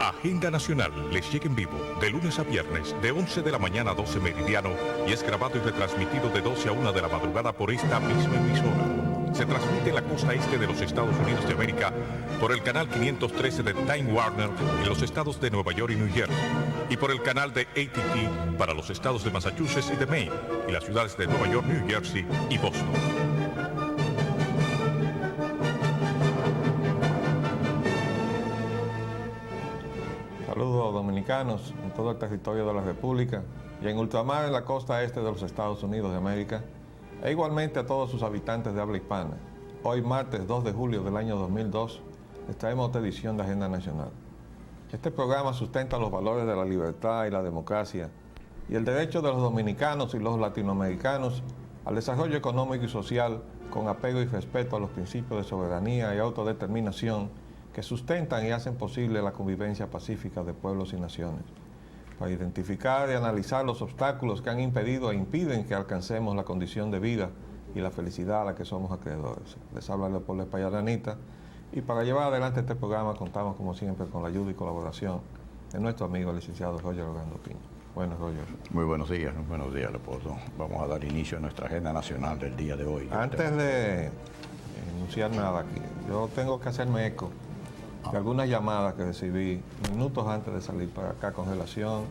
Agenda Nacional les llega en vivo de lunes a viernes de 11 de la mañana a 12 meridiano y es grabado y retransmitido de 12 a 1 de la madrugada por esta misma emisora. Se transmite en la costa este de los Estados Unidos de América por el canal 513 de Time Warner en los estados de Nueva York y New Jersey y por el canal de AT&T para los estados de Massachusetts y de Maine y las ciudades de Nueva York, New Jersey y Boston. Saludos dominicanos en todo el territorio de la República y en ultramar en la costa este de los Estados Unidos de América e igualmente a todos sus habitantes de habla hispana. Hoy martes 2 de julio del año 2002 les traemos otra edición de Agenda Nacional. Este programa sustenta los valores de la libertad y la democracia y el derecho de los dominicanos y los latinoamericanos al desarrollo económico y social con apego y respeto a los principios de soberanía y autodeterminación que sustentan y hacen posible la convivencia pacífica de pueblos y naciones, para identificar y analizar los obstáculos que han impedido e impiden que alcancemos la condición de vida y la felicidad a la que somos acreedores. Les habla Leopoldo Espaillat y para llevar adelante este programa contamos como siempre con la ayuda y colaboración de nuestro amigo el licenciado Roger Orlando Piña. Buenos, Roger. Muy buenos días, Leopoldo. Vamos a dar inicio a nuestra agenda nacional del día de hoy. Antes de enunciar nada aquí, yo tengo que hacerme eco de algunas llamadas que recibí minutos antes de salir para acá con relación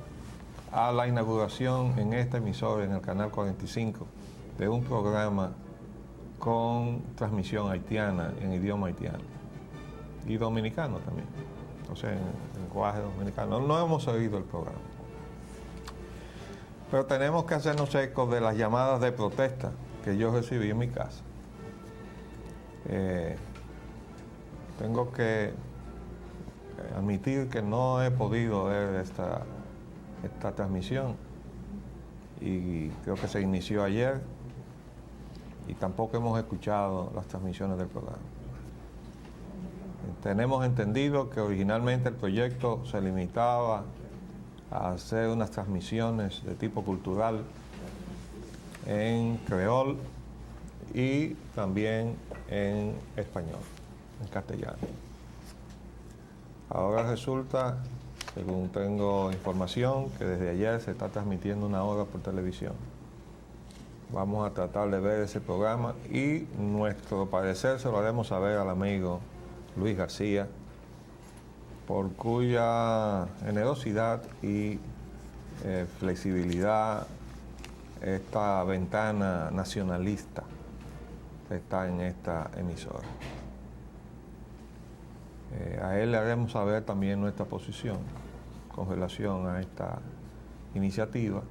a la inauguración en esta emisora, en el canal 45, de un programa con transmisión haitiana, en idioma haitiano y dominicano también, entonces en lenguaje dominicano. No hemos oído el programa, pero tenemos que hacernos eco de las llamadas de protesta que yo recibí en mi casa. Tengo que admitir que no he podido ver esta transmisión y creo que se inició ayer y tampoco hemos escuchado las transmisiones del programa. Tenemos entendido que originalmente el proyecto se limitaba a hacer unas transmisiones de tipo cultural en creol y también en español, en castellano. Ahora resulta, según tengo información, que desde ayer se está transmitiendo una hora por televisión. Vamos a tratar de ver ese programa y nuestro parecer se lo haremos saber al amigo Luis García, por cuya generosidad y flexibilidad esta ventana nacionalista está en esta emisora. A él le haremos saber también nuestra posición con relación a esta iniciativa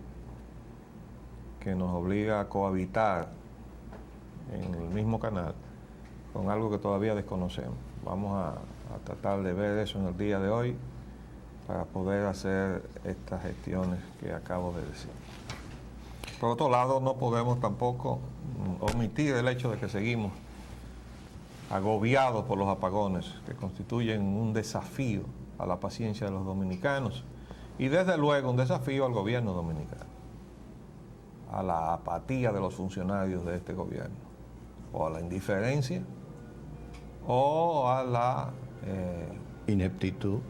que nos obliga a cohabitar en el mismo canal con algo que todavía desconocemos. Vamos a tratar de ver eso en el día de hoy para poder hacer estas gestiones que acabo de decir. Por otro lado, no podemos tampoco omitir el hecho de que seguimos agobiados por los apagones que constituyen un desafío a la paciencia de los dominicanos y desde luego un desafío al gobierno dominicano, a la apatía de los funcionarios de este gobierno, o a la indiferencia, o a la ineptitud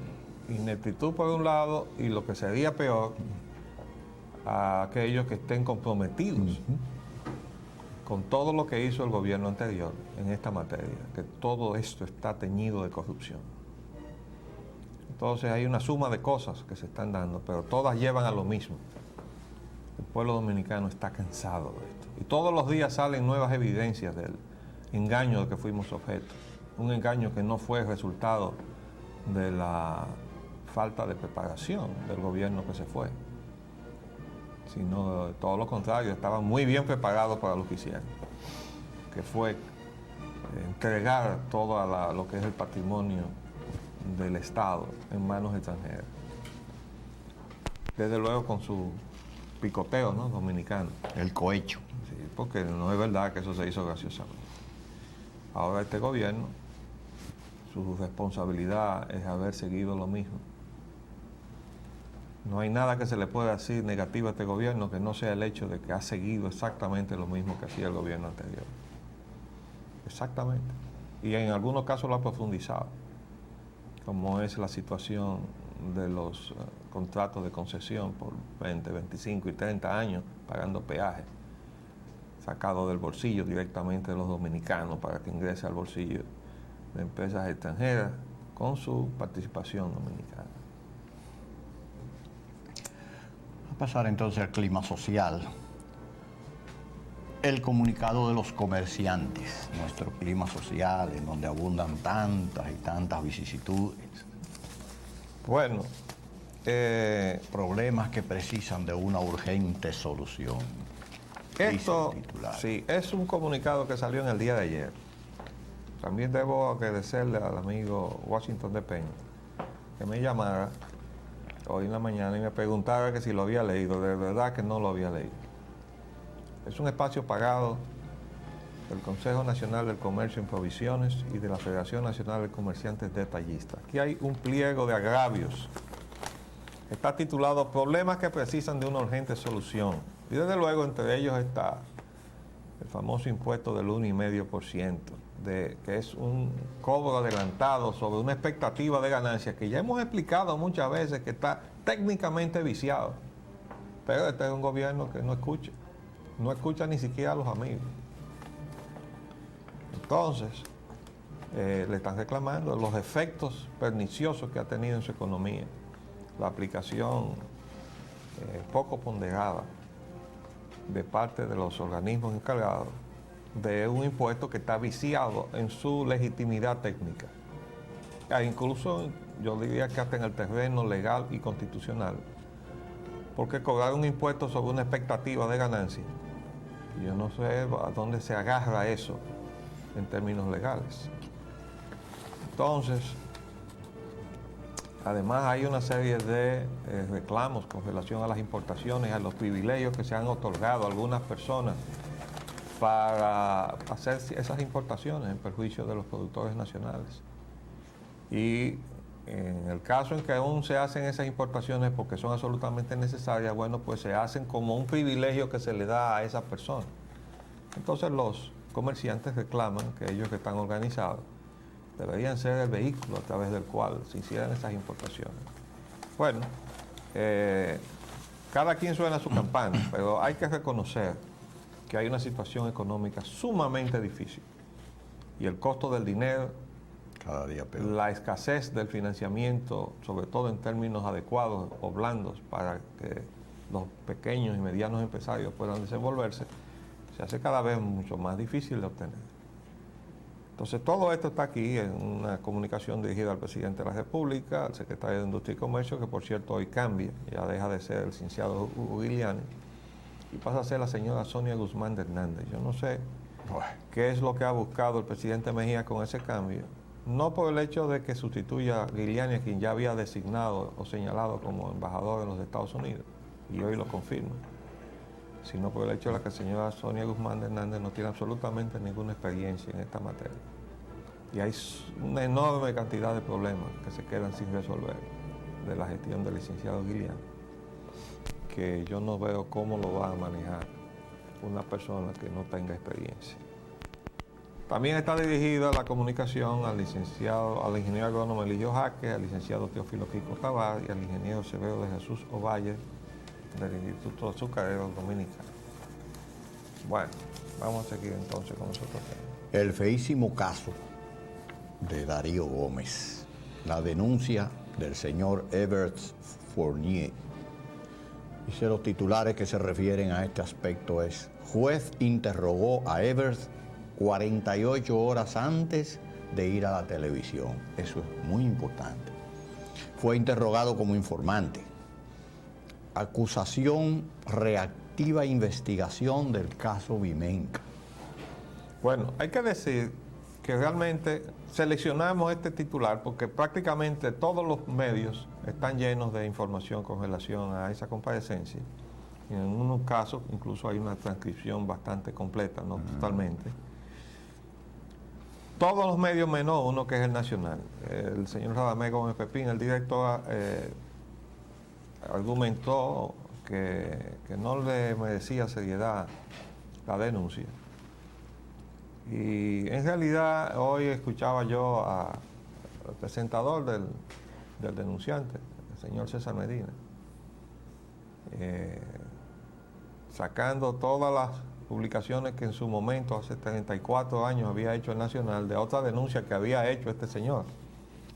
por un lado, y lo que sería peor, a aquellos que estén comprometidos con todo lo que hizo el gobierno anterior en esta materia, que todo esto está teñido de corrupción. Entonces hay una suma de cosas que se están dando, pero todas llevan a lo mismo. El pueblo dominicano está cansado de esto. Y todos los días salen nuevas evidencias del engaño del que fuimos objeto. Un engaño que no fue resultado de la falta de preparación del gobierno que se fue, sino de todo lo contrario, estaban muy bien preparados para lo que hicieron, que fue entregar todo lo que es el patrimonio del Estado en manos extranjeras. Desde luego con su picoteo, ¿no?, dominicano. el cohecho. Sí, porque no es verdad que eso se hizo graciosamente. Ahora este gobierno, su responsabilidad es haber seguido lo mismo. No hay nada que se le pueda decir negativo a este gobierno que no sea el hecho de que ha seguido exactamente lo mismo que hacía el gobierno anterior. Exactamente. Y en algunos casos lo ha profundizado, como es la situación de los contratos de concesión por 20, 25 y 30 años pagando peaje, sacado del bolsillo directamente de los dominicanos para que ingrese al bolsillo de empresas extranjeras con su participación dominicana. A pasar entonces al clima social. El comunicado de los comerciantes, nuestro clima social, en donde abundan tantas y tantas vicisitudes. Bueno, problemas que precisan de una urgente solución. esto sí, es un comunicado que salió en el día de ayer. También debo agradecerle al amigo Washington de Peña que me llamara hoy en la mañana y me preguntara que si lo había leído. De verdad que no lo había leído. Es un espacio pagado del Consejo Nacional del Comercio en Provisiones y de la Federación Nacional de Comerciantes Detallistas. Aquí hay un pliego de agravios. Está titulado Problemas que precisan de una urgente solución. Y desde luego entre ellos está el famoso impuesto del 1,5%, que es un cobro adelantado sobre una expectativa de ganancia que ya hemos explicado muchas veces que está técnicamente viciado. Pero este es un gobierno que no escucha ni siquiera a los amigos. Entonces, le están reclamando los efectos perniciosos que ha tenido en su economía, la aplicación poco ponderada de parte de los organismos encargados de un impuesto que está viciado en su legitimidad técnica. Incluso yo diría que hasta en el terreno legal y constitucional, porque cobrar un impuesto sobre una expectativa de ganancia, yo no sé a dónde se agarra eso en términos legales. Entonces, además hay una serie de reclamos con relación a las importaciones, a los privilegios que se han otorgado a algunas personas para hacer esas importaciones en perjuicio de los productores nacionales. Y en el caso en que aún se hacen esas importaciones porque son absolutamente necesarias, bueno, pues se hacen como un privilegio que se le da a esas personas. Entonces los comerciantes reclaman que ellos que están organizados deberían ser el vehículo a través del cual se hicieran esas importaciones. Bueno, cada quien suena su campana, pero hay que reconocer que hay una situación económica sumamente difícil y el costo del dinero, cada día peor, la escasez del financiamiento, sobre todo en términos adecuados o blandos para que los pequeños y medianos empresarios puedan desenvolverse, se hace cada vez mucho más difícil de obtener. Entonces todo esto está aquí en una comunicación dirigida al presidente de la República, al secretario de Industria y Comercio, que por cierto hoy cambia, ya deja de ser el licenciado Hugo Giuliani y pasa a ser la señora Sonia Guzmán de Hernández. Yo no sé qué es lo que ha buscado el presidente Mejía con ese cambio, no por el hecho de que sustituya a Giuliani, a quien ya había designado o señalado como embajador en los Estados Unidos, y hoy lo confirma, sino por el hecho de que la señora Sonia Guzmán de Hernández no tiene absolutamente ninguna experiencia en esta materia. Y hay una enorme cantidad de problemas que se quedan sin resolver de la gestión del licenciado Giuliani, que yo no veo cómo lo va a manejar una persona que no tenga experiencia. También está dirigida la comunicación al ingeniero agrónomo Eligio Jaque, al licenciado Teófilo Kiko Tabar y al ingeniero Severo de Jesús Ovalle del Instituto Azucarero Dominicano. Bueno, vamos a seguir entonces con nosotros. El feísimo caso de Darío Gómez, la denuncia del señor Everett Fournier. Dice los titulares que se refieren a este aspecto es: juez interrogó a Everett 48 horas antes de ir a la televisión. Eso es muy importante. Fue interrogado como informante. Acusación reactiva investigación del caso Vimenca. Bueno, hay que decir que realmente seleccionamos este titular porque prácticamente todos los medios están llenos de información con relación a esa comparecencia. Y en unos casos incluso hay una transcripción bastante completa, no totalmente. Todos los medios menos uno que es el nacional. El señor Radamés Gómez Pepín, el director, argumentó que no le merecía seriedad la denuncia. Y en realidad hoy escuchaba yo al presentador del denunciante, el señor César Medina, sacando todas las publicaciones que en su momento, hace 34 años, había hecho el Nacional, de otra denuncia que había hecho este señor,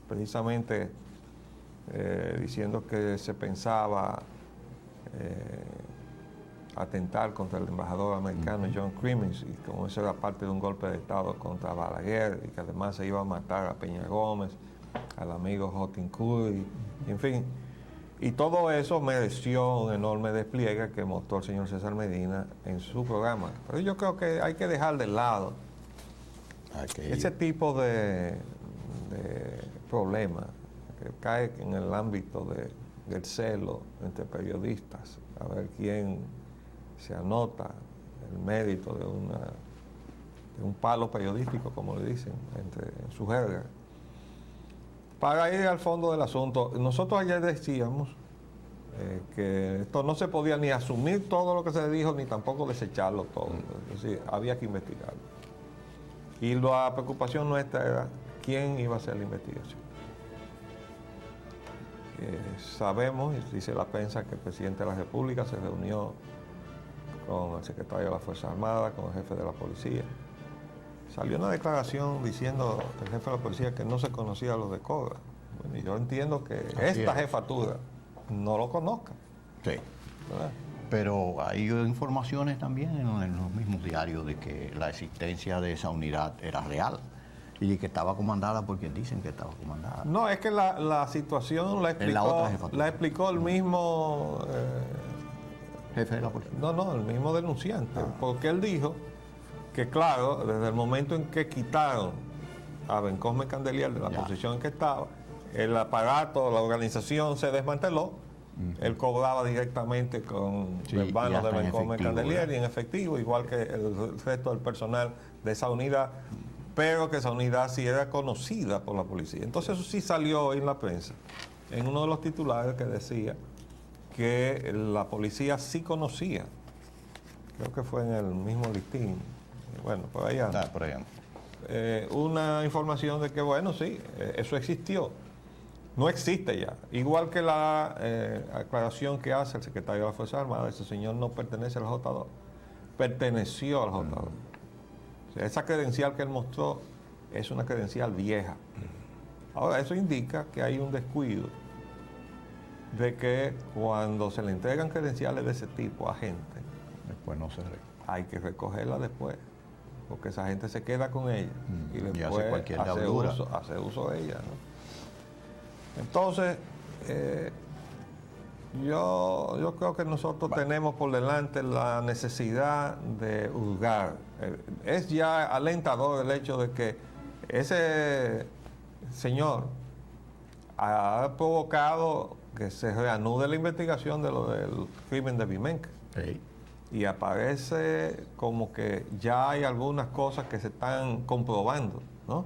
precisamente diciendo que se pensaba atentar contra el embajador americano John Crimmins, y como eso era parte de un golpe de Estado contra Balaguer, y que además se iba a matar a Peña Gómez, al amigo Jotin Curry, en fin. Y todo eso mereció un enorme despliegue que mostró el señor César Medina en su programa. Pero yo creo que hay que dejar de lado ese tipo de problema que cae en el ámbito del celo entre periodistas, a ver quién se anota el mérito de un palo periodístico, como le dicen, en su jerga. Para ir al fondo del asunto, nosotros ayer decíamos que esto no se podía ni asumir todo lo que se dijo, ni tampoco desecharlo todo. Es decir, había que investigarlo. Y la preocupación nuestra era quién iba a hacer la investigación. Sabemos, y dice la prensa, que el presidente de la República se reunió con el secretario de la Fuerza Armada, con el jefe de la policía. Salió una declaración diciendo el jefe de la policía que no se conocía los de Cobra. Bueno, y yo entiendo que jefatura no lo conozca. Sí. ¿Verdad? Pero hay informaciones también en los mismos diarios de que la existencia de esa unidad era real y que estaba comandada por quien dicen que estaba comandada. No, es que la situación la explicó el mismo jefe de la policía. No, el mismo denunciante, porque él dijo que claro, desde el momento en que quitaron a Bencosme Candelier de la posición en que estaba, el aparato, la organización se desmanteló. Él cobraba directamente con hermanos de Bencosme Candelier y en efectivo, igual que el resto del personal de esa unidad, pero que esa unidad sí era conocida por la policía. Entonces eso sí salió en la prensa, en uno de los titulares que decía que la policía sí conocía, creo que fue en el mismo listín, bueno, por ahí anda. Por ahí anda. Una información de que, bueno, sí, eso existió. No existe ya. Igual que la aclaración que hace el secretario de la Fuerza Armada, ese señor no pertenece al J2, perteneció al J2. O sea, esa credencial que él mostró es una credencial vieja. Ahora, eso indica que hay un descuido de que cuando se le entregan credenciales de ese tipo a gente, después no se hay que recogerla después, porque esa gente se queda con ella y después hace uso de ella, ¿no? Entonces, yo creo que nosotros tenemos por delante la necesidad de hurgar. Es ya alentador el hecho de que ese señor ha provocado que se reanude la investigación de lo del crimen de Vimenca. Sí. Y aparece como que ya hay algunas cosas que se están comprobando, ¿no?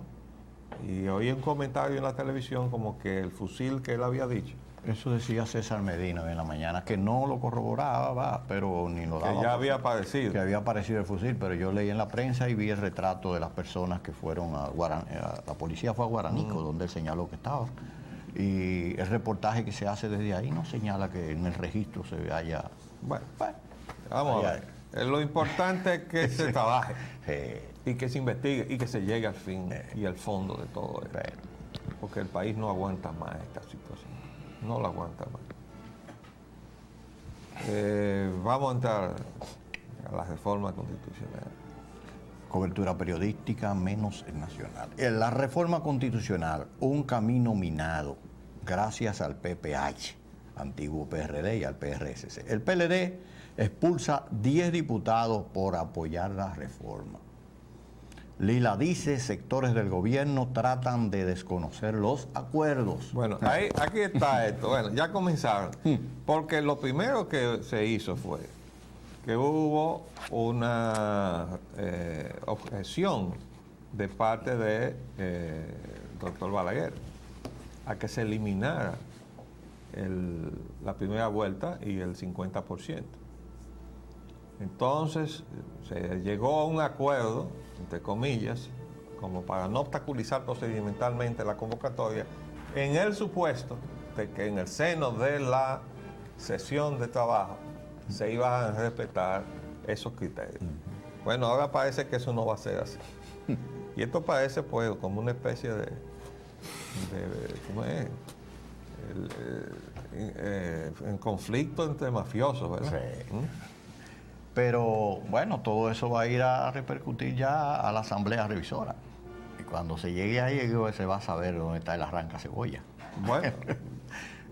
Y oí un comentario en la televisión como que el fusil que él había dicho. Eso decía César Medina en la mañana, que no lo corroboraba, pero ni lo daba. Que ya había aparecido. Que había aparecido el fusil, pero yo leí en la prensa y vi el retrato de las personas que fueron a la policía fue a Guaranico, donde él señaló que estaba. Y el reportaje que se hace desde ahí no señala que en el registro se haya... Bueno, vamos a ver. Lo importante es que se trabaje y que se investigue y que se llegue al fin y al fondo de todo esto. Porque el país no aguanta más esta situación. No la aguanta más. Vamos a entrar a la reforma constitucional. Cobertura periodística menos nacional. La reforma constitucional, un camino minado gracias al PPH, antiguo PRD, y al PRSC. El PLD expulsa 10 diputados por apoyar la reforma. Lila dice, sectores del gobierno tratan de desconocer los acuerdos. Bueno, aquí está esto. Bueno, ya comenzaron. Porque lo primero que se hizo fue que hubo una objeción de parte del doctor Balaguer a que se eliminara la primera vuelta y el 50%. Entonces se llegó a un acuerdo, entre comillas, como para no obstaculizar procedimentalmente la convocatoria, en el supuesto de que en el seno de la sesión de trabajo se iban a respetar esos criterios. Bueno, ahora parece que eso no va a ser así. Y esto parece pues como una especie de ¿cómo es? En conflicto entre mafiosos, ¿verdad? Sí. Pero bueno, todo eso va a ir a repercutir ya a la Asamblea Revisora. Y cuando se llegue ahí, se va a saber dónde está el arranca cebolla. Bueno.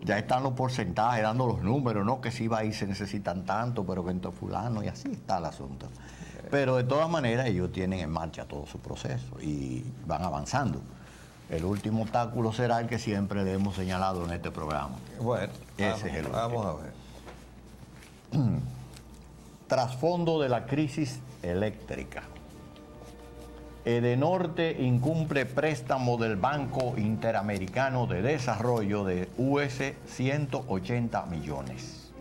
Ya están los porcentajes, dando los números, no que si va a ir se necesitan tanto, pero que entonces fulano, y así está el asunto. Pero de todas maneras ellos tienen en marcha todo su proceso y van avanzando. El último obstáculo será el que siempre le hemos señalado en este programa. Bueno, Ese es el vamos a ver. Trasfondo de la crisis eléctrica. Edenorte incumple préstamo del Banco Interamericano de Desarrollo de US 180 millones.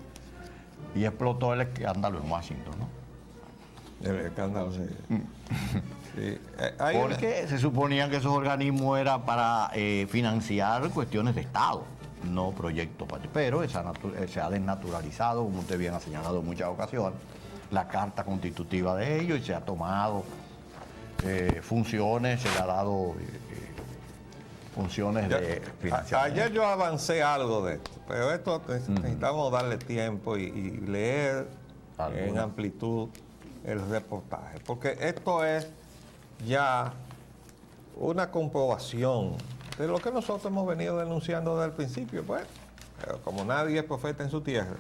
Y explotó el escándalo en Washington, ¿no? El escándalo, sí. Sí. Porque se suponía que esos organismos eran para financiar cuestiones de Estado, no proyectos. Pero se ha desnaturalizado, como usted bien ha señalado en muchas ocasiones, la carta constitutiva de ellos y se ha tomado funciones, se le ha dado funciones de financiamiento. Ayer yo avancé algo de esto, pero esto necesitamos darle tiempo y leer en amplitud el reportaje, porque esto es ya una comprobación de lo que nosotros hemos venido denunciando desde el principio, pues, pero como nadie es profeta en su tierra.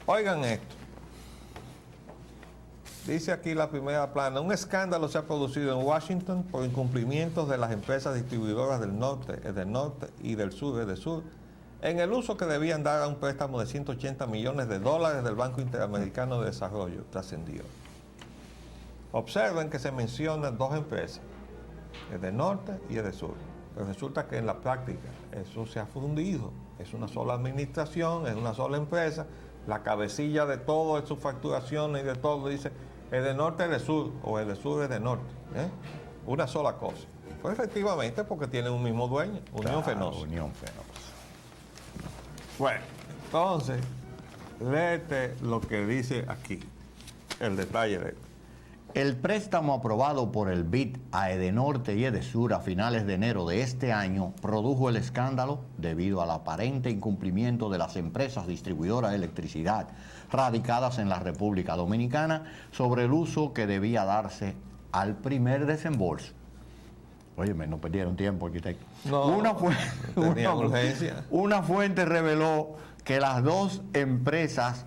Oigan esto. Dice aquí la primera plana: un escándalo se ha producido en Washington por incumplimientos de las empresas distribuidoras del norte y del sur, Edesur, en el uso que debían dar a un préstamo de 180 millones de dólares del Banco Interamericano de Desarrollo, trascendió. Observen que se mencionan dos empresas, Edenorte y Edesur, pero resulta que en la práctica eso se ha fundido, es una sola administración, es una sola empresa, la cabecilla de todo, de sus facturaciones y de todo, dice Edenorte Edesur o Edesur Edenorte, una sola cosa. Pues efectivamente porque tienen un mismo dueño, Unión Fenosa. Unión Fenosa. Bueno, entonces, léete lo que dice aquí, el detalle de esto. El préstamo aprobado por el BID a Edenorte y Edesur a finales de enero de este año produjo el escándalo debido al aparente incumplimiento de las empresas distribuidoras de electricidad radicadas en la República Dominicana sobre el uso que debía darse al primer desembolso. Óyeme, no perdieron tiempo, arquitecto. No, tenía urgencia. Una fuente reveló que las dos empresas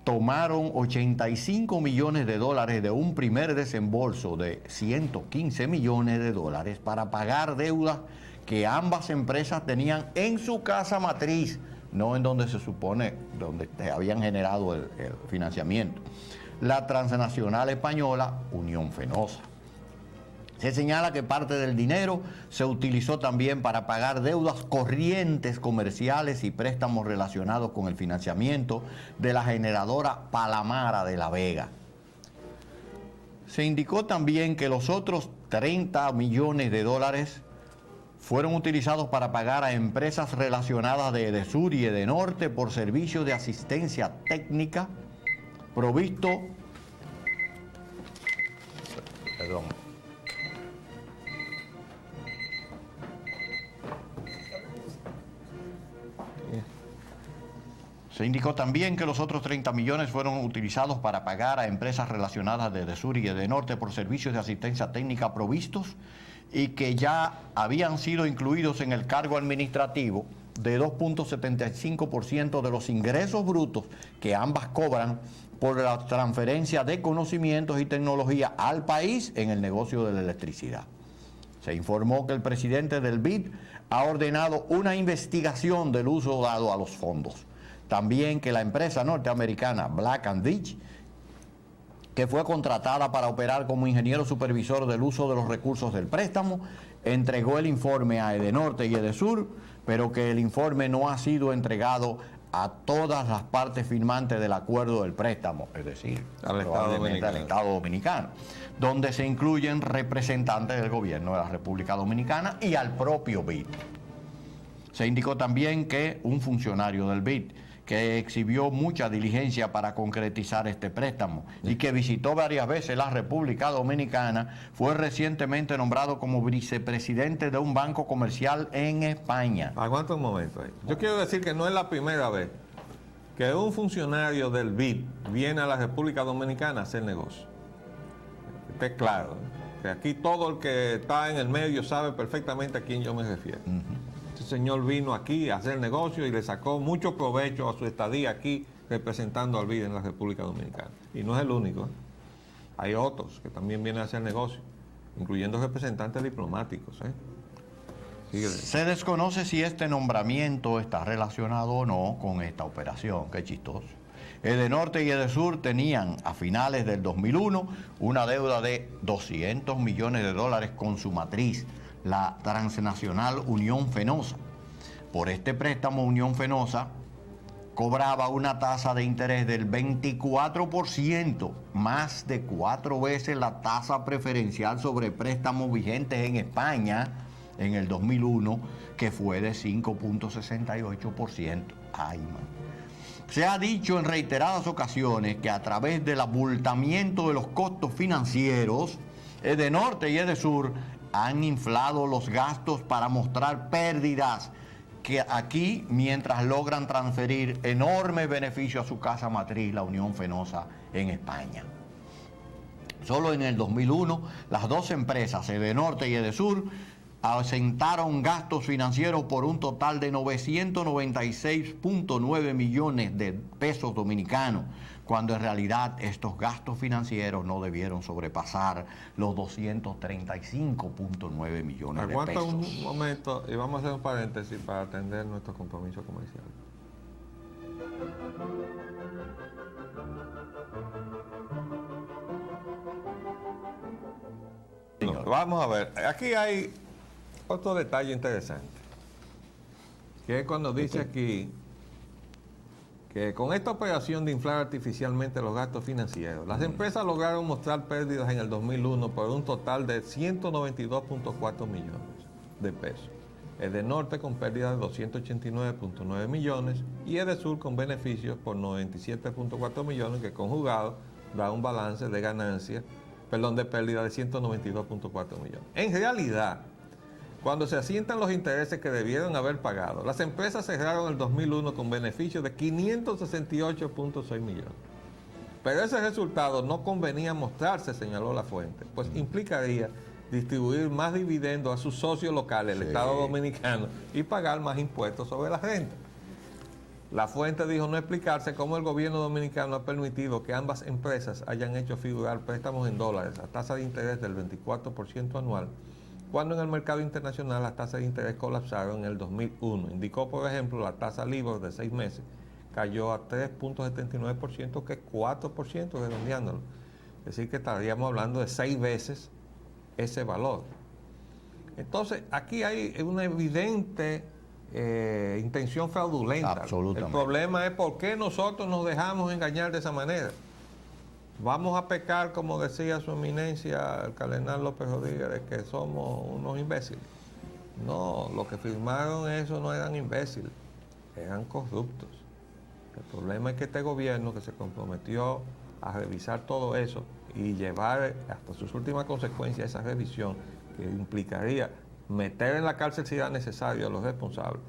tomaron 85 millones de dólares de un primer desembolso de 115 millones de dólares para pagar deudas que ambas empresas tenían en su casa matriz, no en donde se supone, donde habían generado el financiamiento. La transnacional española Unión Fenosa. Se señala que parte del dinero se utilizó también para pagar deudas corrientes comerciales y préstamos relacionados con el financiamiento de la generadora Palamara de La Vega. Se indicó también que los otros 30 millones de dólares fueron utilizados para pagar a empresas relacionadas de Edesur y Edenorte por servicios de asistencia técnica provisto. Perdón. Se indicó también que los otros 30 millones fueron utilizados para pagar a empresas relacionadas de Edesur y Edenorte por servicios de asistencia técnica provistos y que ya habían sido incluidos en el cargo administrativo de 2.75% de los ingresos brutos que ambas cobran por la transferencia de conocimientos y tecnología al país en el negocio de la electricidad. Se informó que el presidente del BID ha ordenado una investigación del uso dado a los fondos. También que la empresa norteamericana Black & Veatch, que fue contratada para operar como ingeniero supervisor del uso de los recursos del préstamo, entregó el informe a Edenorte y Edesur, pero que el informe no ha sido entregado a todas las partes firmantes del acuerdo del préstamo, es decir, al Estado Dominicano, donde se incluyen representantes del gobierno de la República Dominicana y al propio BID. Se indicó también que un funcionario del BID que exhibió mucha diligencia para concretizar este préstamo y que visitó varias veces la República Dominicana, fue recientemente nombrado como vicepresidente de un banco comercial en España. Aguanta un momento ahí. Yo quiero decir que no es la primera vez que un funcionario del BID viene a la República Dominicana a hacer negocio. Esté claro, que aquí todo el que está en el medio sabe perfectamente a quién yo me refiero. Este señor vino aquí a hacer negocio y le sacó mucho provecho a su estadía aquí representando al BID en la República Dominicana. Y no es el único. Hay otros que también vienen a hacer negocio, incluyendo representantes diplomáticos. Se desconoce si este nombramiento está relacionado o no con esta operación. Qué chistoso. Edenorte y Edesur tenían a finales del 2001 una deuda de $200 millones con su matriz, la transnacional Unión Fenosa. Por este préstamo, Unión Fenosa cobraba una tasa de interés del 24%, más de 4 veces la tasa preferencial sobre préstamos vigentes en España en el 2001, que fue de 5.68%. Ay, man. Se ha dicho en reiteradas ocasiones que a través del abultamiento de los costos financieros, Edenorte y Edesur han inflado los gastos para mostrar pérdidas que aquí, mientras logran transferir enormes beneficios a su casa matriz, la Unión Fenosa, en España. Solo en el 2001, las dos empresas, Edenorte y Edesur, asentaron gastos financieros por un total de 996.9 millones de pesos dominicanos, cuando en realidad estos gastos financieros no debieron sobrepasar los 235.9 millones de pesos. Aguanta un momento y vamos a hacer un paréntesis para atender nuestro compromiso comercial. No, vamos a ver, aquí hay otro detalle interesante, que es cuando dice aquí que con esta operación de inflar artificialmente los gastos financieros, las empresas lograron mostrar pérdidas en el 2001 por un total de 192.4 millones de pesos. Edenorte con pérdidas de 289.9 millones y Edesur con beneficios por 97.4 millones, que conjugado da un balance de ganancias, de pérdida de 192.4 millones. En realidad, cuando se asientan los intereses que debieron haber pagado, las empresas cerraron el 2001 con beneficios de 568.6 millones. Pero ese resultado no convenía mostrarse, señaló la fuente, pues implicaría distribuir más dividendos a sus socios locales, el Estado Dominicano, y pagar más impuestos sobre la renta. La fuente dijo no explicarse cómo el gobierno dominicano ha permitido que ambas empresas hayan hecho figurar préstamos en dólares a tasa de interés del 24% anual, cuando en el mercado internacional las tasas de interés colapsaron en el 2001. Indicó, por ejemplo, la tasa LIBOR de 6 meses cayó a 3.79%, que es 4% redondeándolo. Es decir, que estaríamos hablando de 6 veces ese valor. Entonces, aquí hay una evidente intención fraudulenta. Absolutamente. El problema es por qué nosotros nos dejamos engañar de esa manera. Vamos a pecar, como decía su eminencia, el cardenal López Rodríguez, de que somos unos imbéciles. No, los que firmaron eso no eran imbéciles, eran corruptos. El problema es que este gobierno, que se comprometió a revisar todo eso y llevar hasta sus últimas consecuencias esa revisión, que implicaría meter en la cárcel si era necesario a los responsables,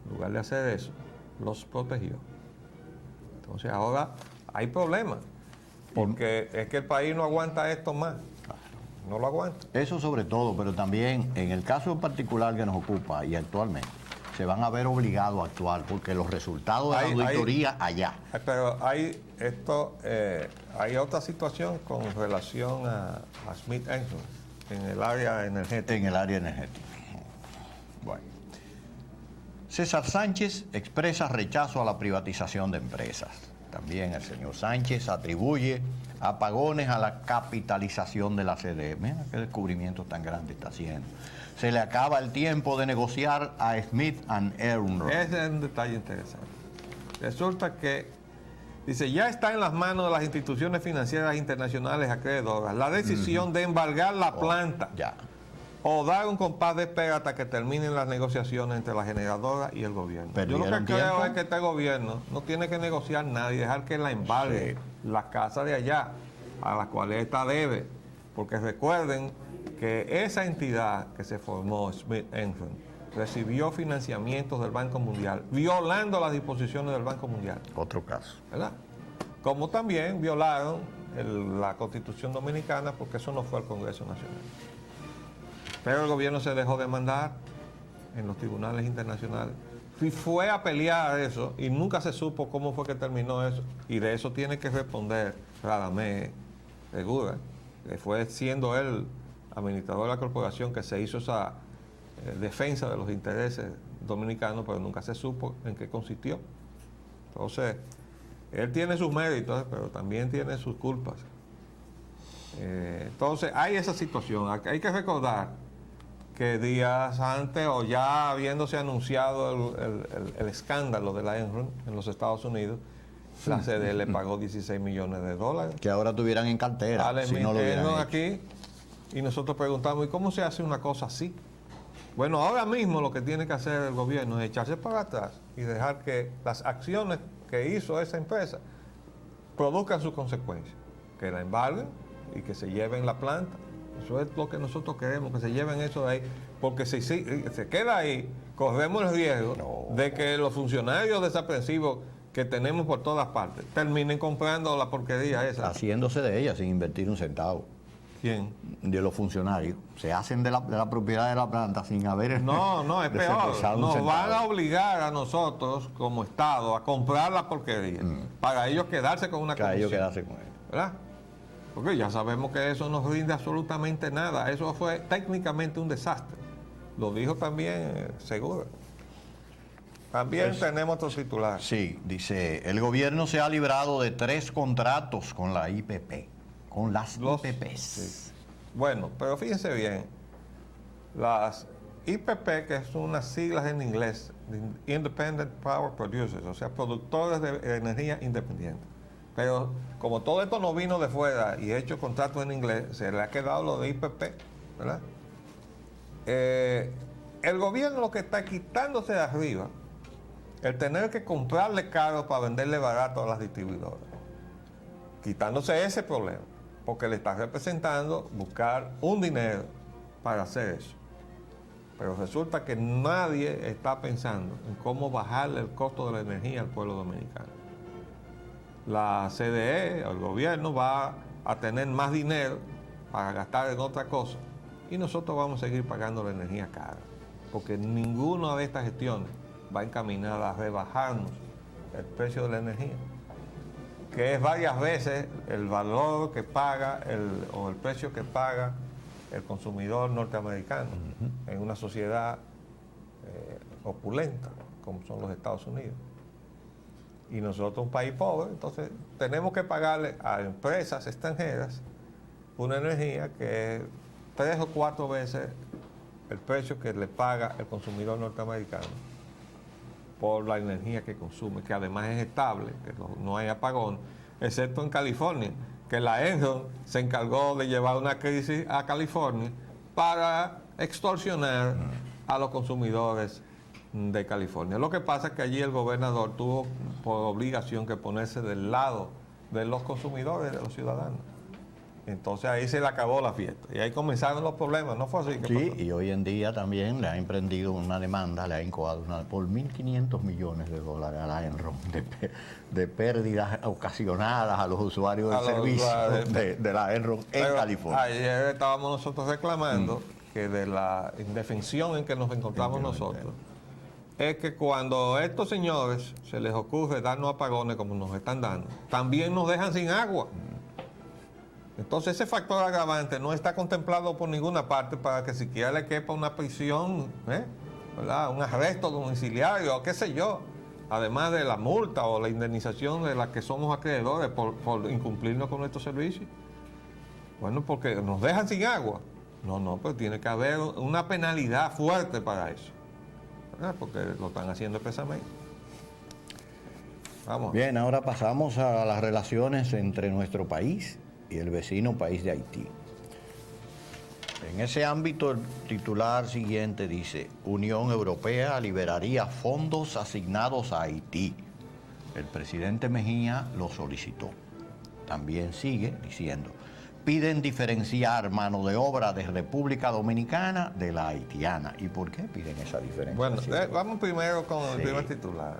en lugar de hacer eso, los protegió. Entonces ahora hay problemas. Porque es que el país no aguanta esto más. No lo aguanta. Eso sobre todo, pero también en el caso en particular que nos ocupa y actualmente, se van a ver obligados a actuar porque los resultados de la auditoría allá. Pero hay otra situación con relación a Smith Enson en el área energética. En el área energética. Bueno. César Sánchez expresa rechazo a la privatización de empresas. También el señor Sánchez atribuye apagones a la capitalización de la CDE. Mira qué descubrimiento tan grande está haciendo. Se le acaba el tiempo de negociar a Smith & Ehrenroth. Ese es un detalle interesante. Resulta que, dice, ya está en las manos de las instituciones financieras internacionales acreedoras la decisión de embargar la planta. Ya. o dar un compás de espera hasta que terminen las negociaciones entre la generadora y el gobierno. Yo lo que creo tiempo. es que este gobierno no tiene que negociar nada y dejar que la embargue las casas de allá, a las cuales esta debe, porque recuerden que esa entidad que se formó, Smith Enron, recibió financiamientos del Banco Mundial, violando las disposiciones del Banco Mundial. Otro caso. ¿Verdad? Como también violaron la Constitución Dominicana, porque eso no fue al Congreso Nacional. Pero el gobierno se dejó demandar en los tribunales internacionales. Y fue a pelear eso y nunca se supo cómo fue que terminó eso. Y de eso tiene que responder Radamés Segura, que fue siendo él administrador de la corporación que se hizo esa defensa de los intereses dominicanos, pero nunca se supo en qué consistió. Entonces, él tiene sus méritos, pero también tiene sus culpas. Entonces, hay esa situación. Hay que recordar que días antes, o ya habiéndose anunciado el escándalo de la Enron en los Estados Unidos, la CDE le pagó 16 millones de dólares. Que ahora tuvieran en cartera, si no lo hubieran hecho. Aquí, y nosotros preguntamos, ¿y cómo se hace una cosa así? Bueno, ahora mismo lo que tiene que hacer el gobierno es echarse para atrás y dejar que las acciones que hizo esa empresa produzcan sus consecuencias, que la embarguen y que se lleven la planta. Eso es lo que nosotros queremos, que se lleven eso de ahí, porque si se queda ahí, corremos el riesgo de que los funcionarios desaprensivos que tenemos por todas partes terminen comprando la porquería esa. Haciéndose de ella sin invertir un centavo. ¿Quién? De los funcionarios. Se hacen de la propiedad de la planta sin haber... No, es peor. Nos centavo. van a obligar a nosotros, como Estado, a comprar la porquería, para ellos quedarse con una comisión. Para ellos quedarse con él. ¿Verdad? Porque ya sabemos que eso no rinde absolutamente nada. Eso fue técnicamente un desastre. Lo dijo también Segura. También tenemos otro titular. Sí, dice, el gobierno se ha librado de 3 contratos con la IPP, con las IPPs. Sí. Bueno, pero fíjense bien, las IPP, que son unas siglas en inglés, Independent Power Producers, o sea, productores de energía independiente. Pero como todo esto no vino de fuera y hecho contratos en inglés, se le ha quedado lo de IPP, ¿verdad? El gobierno lo que está quitándose de arriba, el tener que comprarle caro para venderle barato a las distribuidoras, quitándose ese problema, porque le está representando buscar un dinero para hacer eso. Pero resulta que nadie está pensando en cómo bajarle el costo de la energía al pueblo dominicano. La CDE, el gobierno, va a tener más dinero para gastar en otra cosa y nosotros vamos a seguir pagando la energía cara, porque ninguna de estas gestiones va encaminada a rebajarnos el precio de la energía, que es varias veces el valor que paga o el precio que paga el consumidor norteamericano en una sociedad opulenta como son los Estados Unidos. Y nosotros un país pobre, entonces tenemos que pagarle a empresas extranjeras una energía que es 3 o 4 veces el precio que le paga el consumidor norteamericano por la energía que consume, que además es estable, que no hay apagón, excepto en California, que la Enron se encargó de llevar una crisis a California para extorsionar a los consumidores de California. Lo que pasa es que allí el gobernador tuvo por obligación que ponerse del lado de los consumidores, de los ciudadanos. Entonces ahí se le acabó la fiesta y ahí comenzaron los problemas, ¿no fue así? Sí, y hoy en día también le ha emprendido una demanda, le ha incoado por 1.500 millones de dólares a la Enron de pérdidas ocasionadas a los usuarios del servicio de la Enron en California. Ayer estábamos nosotros reclamando que de la indefensión en que nos encontramos nosotros, es que cuando a estos señores se les ocurre darnos apagones como nos están dando, también nos dejan sin agua. Entonces ese factor agravante no está contemplado por ninguna parte para que siquiera le quepa una prisión, ¿verdad? Un arresto domiciliario, o qué sé yo, además de la multa o la indemnización de la que somos acreedores por incumplirnos con nuestros servicios. Bueno, porque nos dejan sin agua. No, pues tiene que haber una penalidad fuerte para eso, ¿verdad? Porque lo están haciendo expresamente. Vamos. Bien, ahora pasamos a las relaciones entre nuestro país y el vecino país de Haití. En ese ámbito, el titular siguiente dice, Unión Europea liberaría fondos asignados a Haití. El presidente Mejía lo solicitó. También sigue diciendo, piden diferenciar mano de obra de República Dominicana de la haitiana. ¿Y por qué piden esa diferencia? Bueno, vamos primero con el primer titular.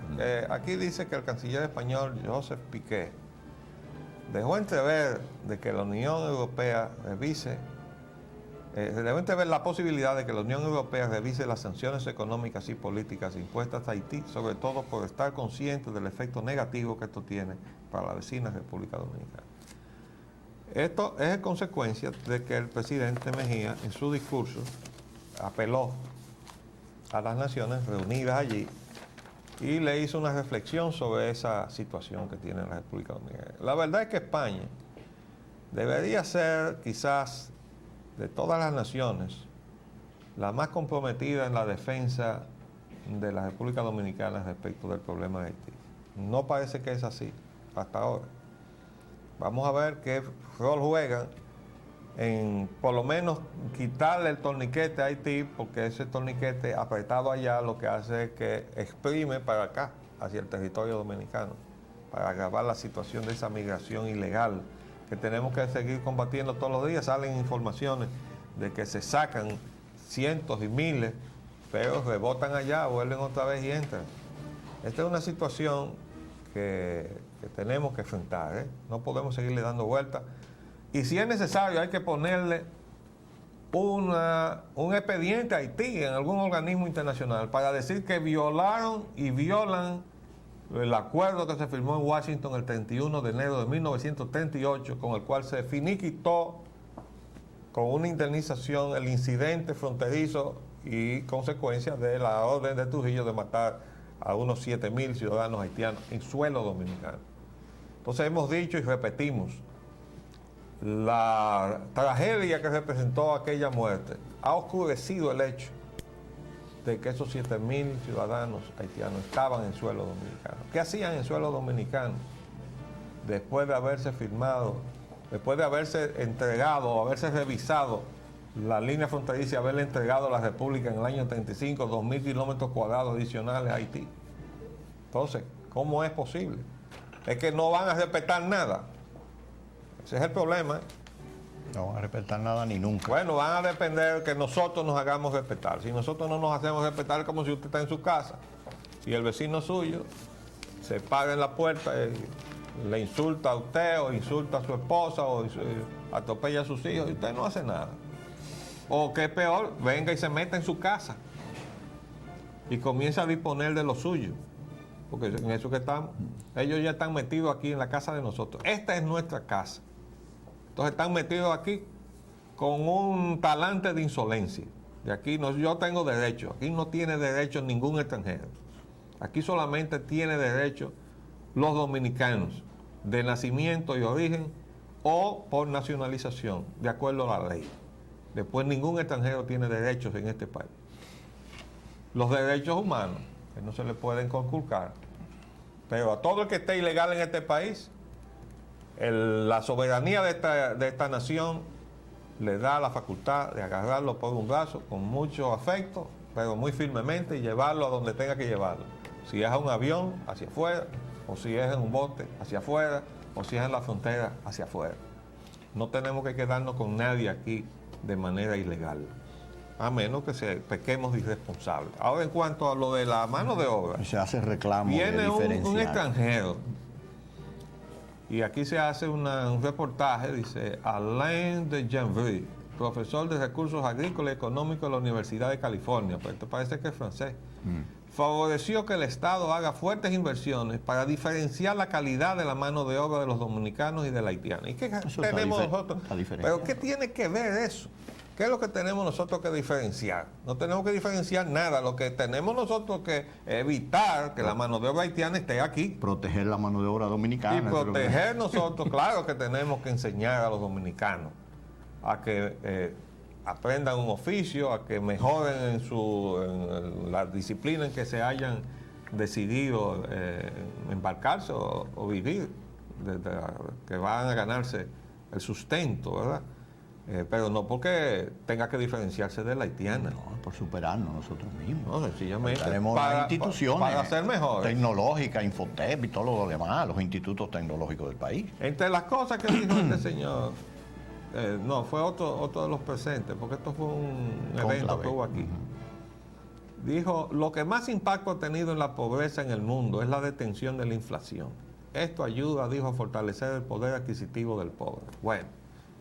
Aquí dice que el canciller español Josep Piqué dejó entrever de que la Unión Europea dejó entrever la posibilidad de que la Unión Europea revise las sanciones económicas y políticas impuestas a Haití, sobre todo por estar consciente del efecto negativo que esto tiene para la vecina República Dominicana. Esto es en consecuencia de que el presidente Mejía, en su discurso, apeló a las naciones reunidas allí y le hizo una reflexión sobre esa situación que tiene la República Dominicana. La verdad es que España debería ser, quizás, de todas las naciones, la más comprometida en la defensa de la República Dominicana respecto del problema de Haití. No parece que es así hasta ahora. Vamos a ver qué rol juegan en, por lo menos, quitarle el torniquete a Haití, porque ese torniquete apretado allá lo que hace es que exprime para acá, hacia el territorio dominicano, para agravar la situación de esa migración ilegal que tenemos que seguir combatiendo todos los días. Salen informaciones de que se sacan cientos y miles, pero rebotan allá, vuelven otra vez y entran. Esta es una situación que tenemos que enfrentar, ¿eh? No podemos seguirle dando vueltas. Y si es necesario, hay que ponerle un expediente a Haití en algún organismo internacional para decir que violaron y violan el acuerdo que se firmó en Washington el 31 de enero de 1938, con el cual se finiquitó con una indemnización el incidente fronterizo y consecuencia de la orden de Trujillo de matar a unos 7,000 ciudadanos haitianos en suelo dominicano. Entonces hemos dicho y repetimos, la tragedia que representó aquella muerte ha oscurecido el hecho de que esos 7,000 ciudadanos haitianos estaban en suelo dominicano. ¿Qué hacían en suelo dominicano? Después de haberse firmado, después de haberse entregado o haberse revisado la línea fronteriza y haberle entregado a la República en el año 35 2,000 kilómetros cuadrados adicionales a Haití. Entonces, ¿cómo es posible? Es que no van a respetar nada. Ese es el problema. No van a respetar nada ni nunca. Bueno, van a depender que nosotros nos hagamos respetar. Si nosotros no nos hacemos respetar, es como si usted está en su casa y el vecino suyo se para en la puerta y le insulta a usted o insulta a su esposa o atropella a sus hijos y usted no hace nada. O que es peor, venga y se meta en su casa y comienza a disponer de lo suyo. Porque en eso que estamos, ellos ya están metidos aquí en la casa de nosotros. Esta es nuestra casa. Entonces están metidos aquí con un talante de insolencia. De aquí no, yo tengo derecho. Aquí no tiene derecho ningún extranjero. Aquí solamente tiene derecho los dominicanos de nacimiento y origen o por nacionalización, de acuerdo a la ley. Después ningún extranjero tiene derechos en este país. Los derechos humanos, que no se le pueden conculcar, pero a todo el que esté ilegal en este país, la soberanía de esta nación le da la facultad de agarrarlo por un brazo con mucho afecto, pero muy firmemente, y llevarlo a donde tenga que llevarlo. Si es a un avión, hacia afuera, o si es en un bote, hacia afuera, o si es en la frontera, hacia afuera. No tenemos que quedarnos con nadie aquí de manera ilegal, a menos que pequemos de irresponsables. Ahora, en cuanto a lo de la mano de obra, se hace reclamo viene de un extranjero, y aquí se hace un reportaje, dice Alain de Janvier, profesor de recursos agrícolas y económicos de la Universidad de California, pues esto parece que es francés, favoreció que el Estado haga fuertes inversiones para diferenciar la calidad de la mano de obra de los dominicanos y de la haitiana. ¿Y qué tenemos nosotros? ¿Pero qué tiene que ver eso? ¿Qué es lo que tenemos nosotros que diferenciar? No tenemos que diferenciar nada. Lo que tenemos nosotros que evitar que la mano de obra haitiana esté aquí. Proteger la mano de obra dominicana. Y proteger nosotros, claro que tenemos que enseñar a los dominicanos a que aprendan un oficio, a que mejoren en la disciplina en que se hayan decidido embarcarse o vivir, que van a ganarse el sustento, ¿verdad? Pero no porque tenga que diferenciarse de la haitiana. No, por superarnos nosotros mismos. No, sencillamente Tenemos las instituciones para ser mejores. tecnológicas, Infotep y todo lo demás, los institutos tecnológicos del país. Entre las cosas que dijo este señor, no, fue otro de los presentes, porque esto fue un evento que hubo aquí. Dijo, lo que más impacto ha tenido en la pobreza en el mundo es la detención de la inflación. Esto ayuda, dijo, a fortalecer el poder adquisitivo del pobre. Bueno,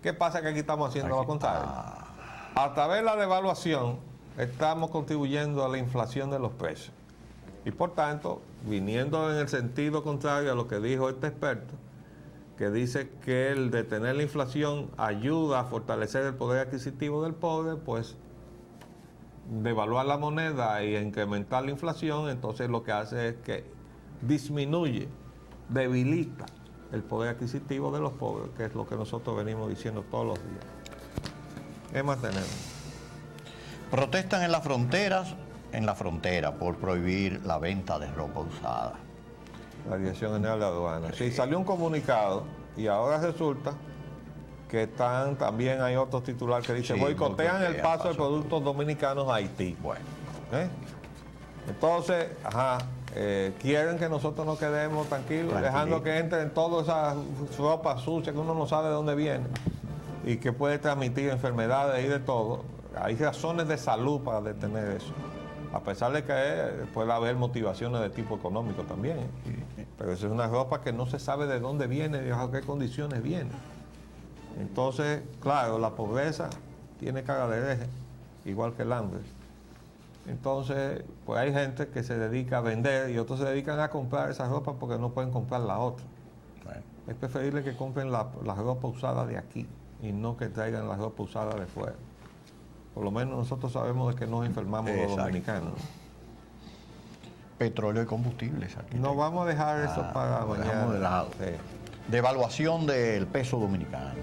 ¿qué pasa? Que aquí estamos haciendo lo contrario. A través de la devaluación, estamos contribuyendo a la inflación de los precios. Y por tanto, viniendo en el sentido contrario a lo que dijo este experto, que dice que el detener la inflación ayuda a fortalecer el poder adquisitivo del pobre, pues devaluar la moneda y incrementar la inflación, entonces lo que hace es que disminuye, debilita el poder adquisitivo de los pobres, que es lo que nosotros venimos diciendo todos los días. ¿Qué más tenemos? Protestan en la frontera por prohibir la venta de ropa usada. La Dirección General de Aduanas. Sí, salió un comunicado y ahora resulta que también hay otro titular que dice, Sí, boicotean el paso de paso. productos dominicanos a Haití. Bueno, Entonces, quieren que nosotros nos quedemos tranquilos, dejando que entren toda esa ropa sucia que uno no sabe de dónde viene y que puede transmitir enfermedades y de todo. Hay razones de salud para detener eso, a pesar de que puede haber motivaciones de tipo económico también. Pero eso es una ropa que no se sabe de dónde viene y bajo qué condiciones viene. Entonces, claro, la pobreza tiene cara de hereje, igual que el hambre. Entonces, pues hay gente que se dedica a vender y otros se dedican a comprar esa ropa porque no pueden comprar la otra. bueno. Es preferible que compren la ropa usada de aquí y no que traigan la ropa usada de fuera. Por lo menos nosotros sabemos de que nos enfermamos los Exacto. dominicanos. Petróleo y combustibles. Aquí No vamos a dejar eso para lo mañana. dejamos de lado. Sí. Devaluación del peso dominicano.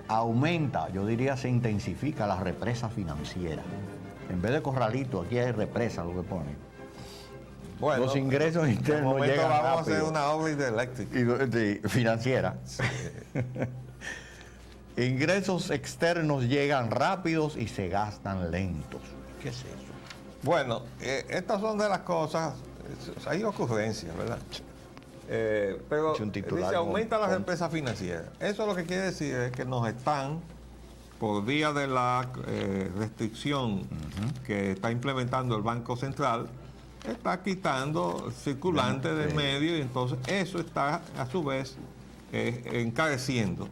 Aumenta, yo diría se intensifica la represa financiera. En vez de corralito, aquí hay represa, lo que ponen. Bueno, Los ingresos de internos momento llegan vamos a rápido. hacer una obra hidroeléctrica. Financiera. Ingresos externos llegan rápidos y se gastan lentos. ¿Qué es eso? Bueno, estas son de las cosas, hay ocurrencias, ¿verdad? Pero Es un titular dice, aumenta las con- empresas financieras. Eso lo que quiere decir es que nos están, por vía de la restricción que está implementando el Banco Central, está quitando circulantes del medio y entonces eso está a su vez encareciendo.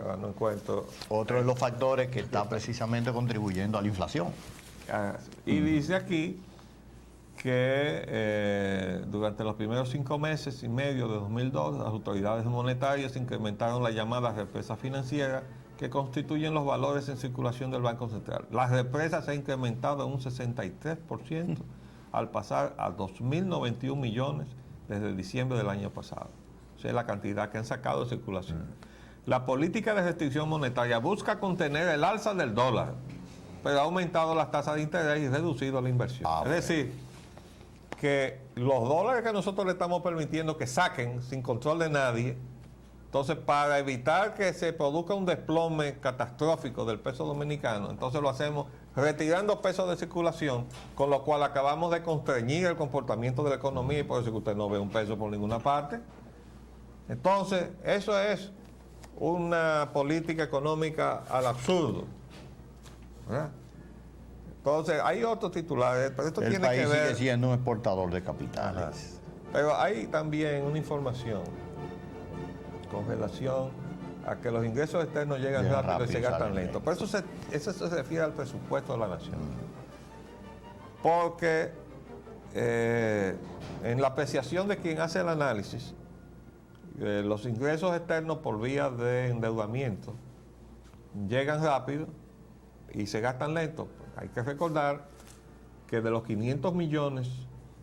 Ahora no encuentro. Otro de los factores que está precisamente contribuyendo a la inflación. Y dice aquí que durante los primeros 5 meses y medio de 2002, las autoridades monetarias incrementaron la llamada represa financiera que constituyen los valores en circulación del Banco Central. Las represas se han incrementado en un 63% al pasar a 2.091 millones desde diciembre del año pasado. O sea, la cantidad que han sacado de circulación. La política de restricción monetaria busca contener el alza del dólar, pero ha aumentado las tasas de interés y reducido la inversión. Bueno. Es decir, que los dólares que nosotros le estamos permitiendo que saquen sin control de nadie, entonces para evitar que se produzca un desplome catastrófico del peso dominicano, entonces lo hacemos retirando pesos de circulación, con lo cual acabamos de constreñir el comportamiento de la economía y por eso que usted no ve un peso por ninguna parte. Entonces, eso es una política económica al absurdo, ¿verdad? Entonces, hay otros titulares, pero esto El tiene país que ver... sigue siendo un exportador de capitales. Pero hay también una información con relación a que los ingresos externos llegan Llegan rápido y se rápido y gastan salen lento. Por eso se refiere al presupuesto de la nación. Porque en la apreciación de quien hace el análisis, los ingresos externos por vía de endeudamiento llegan rápido y se gastan lento. Hay que recordar que de los 500 millones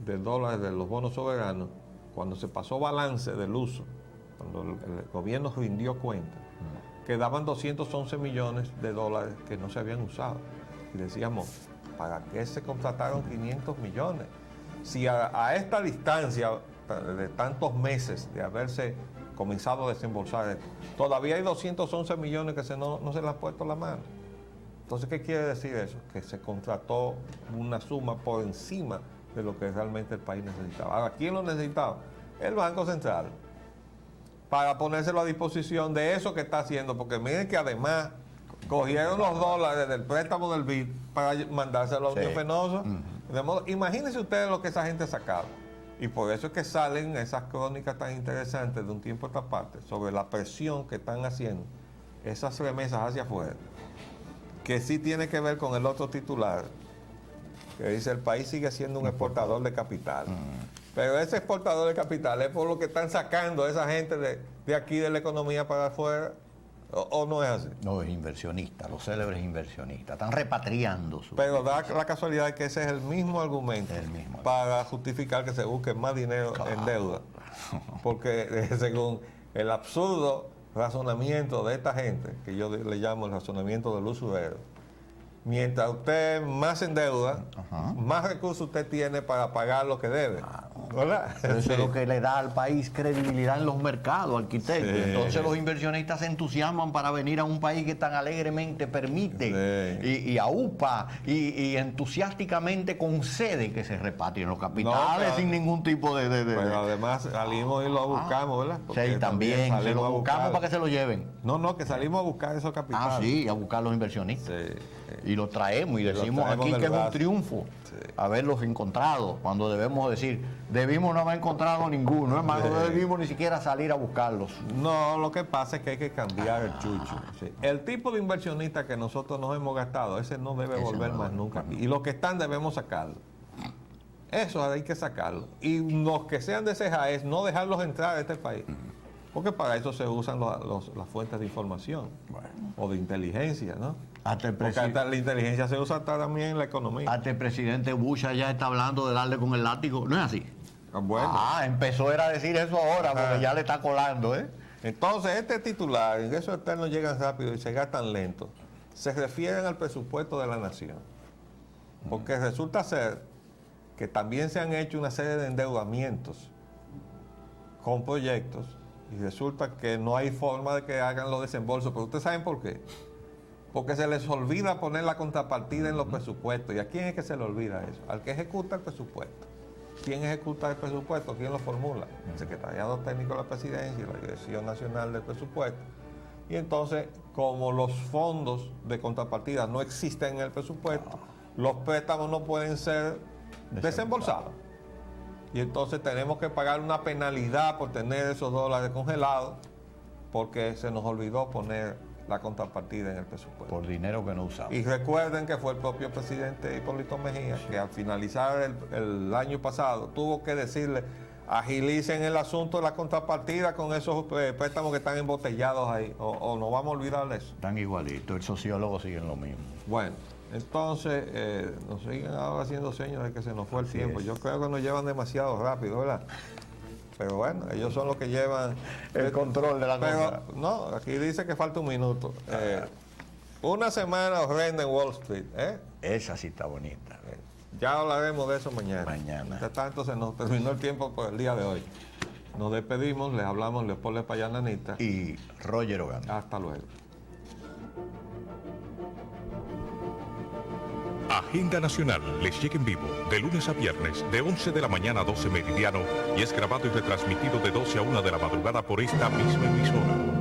de dólares de los bonos soberanos, cuando se pasó balance del uso, cuando el gobierno rindió cuenta, quedaban 211 millones de dólares que no se habían usado. Y decíamos, ¿para qué se contrataron 500 millones? Si a esta distancia de tantos meses de haberse comenzado a desembolsar esto. Todavía hay 211 millones que no se le han puesto la mano. Entonces, ¿qué quiere decir eso? Que se contrató una suma por encima de lo que realmente el país necesitaba. Ahora, ¿quién lo necesitaba? El Banco Central, para ponérselo a disposición de eso que está haciendo, porque miren que además cogieron los dólares del préstamo del BID para mandárselo a Unión Fenosa. De modo, imagínense ustedes lo que esa gente sacaba. Y por eso es que salen esas crónicas tan interesantes de un tiempo a esta parte sobre la presión que están haciendo esas remesas hacia afuera, que sí tiene que ver con el otro titular, que dice el país sigue siendo un exportador de capital. Pero ese exportador de capital es por lo que están sacando a esa gente de aquí de la economía para afuera, o no es así. No, es inversionista, los célebres inversionistas. Están repatriando su... Pero da la casualidad de que ese es el mismo argumento para justificar que se busque más dinero en deuda. Porque según el absurdo razonamiento de esta gente, que yo le llamo el razonamiento del usurero, mientras usted más endeuda, más recursos usted tiene para pagar lo que debe. ¿Verdad? Eso es lo que le da al país credibilidad en los mercados, arquitectos. Sí. Entonces los inversionistas se entusiasman para venir a un país que tan alegremente permite y aupa y entusiásticamente concede que se repatrien los capitales sin ningún tipo de... Pero además salimos y lo buscamos, ¿verdad? Porque sí, también se lo buscamos para que se lo lleven. No, que salimos a buscar esos capitales. Ah, sí, a buscar los inversionistas. Sí. Y lo traemos y decimos aquí que es un triunfo haberlos encontrado, cuando debemos decir, debimos no haber encontrado ninguno, hermano, no debimos ni siquiera salir a buscarlos. No, lo que pasa es que hay que cambiar el chucho. Sí. El tipo de inversionista que nosotros nos hemos gastado, ese no debe volver más nunca. Y los que están debemos sacarlo. Eso hay que sacarlo. Y los que sean de CEJAES, no dejarlos entrar a este país. Porque para eso se usan las fuentes de información o de inteligencia, ¿no? Porque hasta la inteligencia se usa también en la economía. Hasta el presidente Bush ya está hablando de darle con el látigo. ¿No es así? Bueno. Empezó era a decir eso ahora, porque ya le está colando, ¿eh? Entonces, este titular, ingresos externos llegan rápido y se gastan lento, se refieren al presupuesto de la nación. Porque resulta ser que también se han hecho una serie de endeudamientos con proyectos y resulta que no hay forma de que hagan los desembolsos. Pero ustedes saben por qué. Porque se les olvida poner la contrapartida en los presupuestos. ¿Y a quién es que se le olvida eso? Al que ejecuta el presupuesto. ¿Quién ejecuta el presupuesto? ¿Quién lo formula? El Secretariado Técnico de la Presidencia y la Dirección Nacional del Presupuesto. Y entonces, como los fondos de contrapartida no existen en el presupuesto, los préstamos no pueden ser desembolsados. Y entonces tenemos que pagar una penalidad por tener esos dólares congelados porque se nos olvidó poner la contrapartida en el presupuesto. Por dinero que no usamos. Y recuerden que fue el propio presidente Hipólito Mejía que al finalizar el año pasado tuvo que decirle, agilicen el asunto de la contrapartida con esos préstamos que están embotellados ahí, o nos vamos a olvidar de eso. Están igualitos, el sociólogo sigue en lo mismo. Bueno, entonces nos siguen ahora haciendo señas de que se nos fue el tiempo. Yo creo que nos llevan demasiado rápido, ¿verdad? Pero bueno, ellos son los que llevan el control de la cosa. No, aquí dice que falta un minuto. Una semana horrenda en Wall Street. Esa sí está bonita. Ya hablaremos de eso mañana. Mañana. Tanto se nos terminó el tiempo por el día de hoy. Nos despedimos, les hablamos Leopoldo Payananita y Roger Ogando. Hasta luego. Agenda Nacional les llega en vivo de lunes a viernes de 11 de la mañana a 12 meridiano y es grabado y retransmitido de 12 a 1 de la madrugada por esta misma emisora.